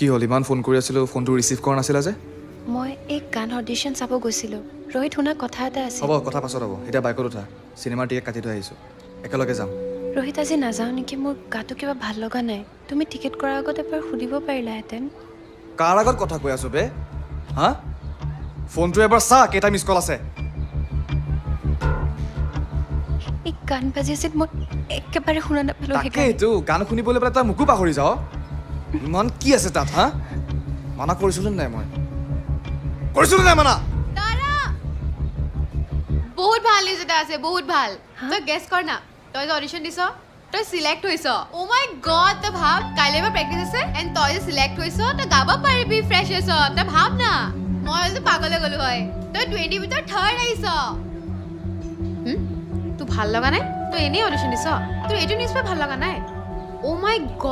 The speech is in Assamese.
কি হ'ল ইমান ফোন কৰি আছিলোঁ ফোনটো ৰিচিভ কৰা নাছিলা যে মই এক গান অডিশ্যন চাব গৈছিলোঁ ৰোহিত শুনা কথা এটা আছিল হ'ব কথা পাছত হ'ব এতিয়া বাইকত উঠা চিনেমাৰ টিকেট কাটি থৈ আহিছোঁ একেলগে যাম ৰোহিত আজি নাযাওঁ নেকি মোৰ গাটো কিবা ভাল লগা নাই তুমি টিকেট কৰাৰ আগত এবাৰ সুধিব পাৰিলাহেঁতেন কাৰ আগত কথা কৈ আছোঁ বে হা ফোনটো এবাৰ চা কেইটা মিছ কল আছে এই গান বাজি আছিল মই একেবাৰে শুনা নাপালোঁ তাকেইতো গান শুনিবলৈ পেলাই তই মোকো পাহৰি যাওঁ ইমান কি আছে তাত হা মানা কৰিছিলোঁ নাই মই কৰিছিলোঁ নাই মানা বহুত ভাল নিউজ এটা আছে বহুত ভাল তই গেছ কৰ না তই যে অডিশ্যন দিছ তই সিলেক্ট হৈছ ও মাই গড তই ভাব কাইলৈ এবাৰ প্ৰেক্টিচ আছে এণ্ড তই যে সিলেক্ট হৈছ তই গাব পাৰিবি ফ্ৰেছাৰ্ছত তই ভাব না মই হয়তো পাগলে গ'লো হয় তই 20 ভিতৰত থাৰ্ড আহিছ তোৰ ভাল লগা নাই তই এনেই অডিশ্যন দিছ তোৰ এইটো নিউজ ভাল লগা নাই ও মাই গড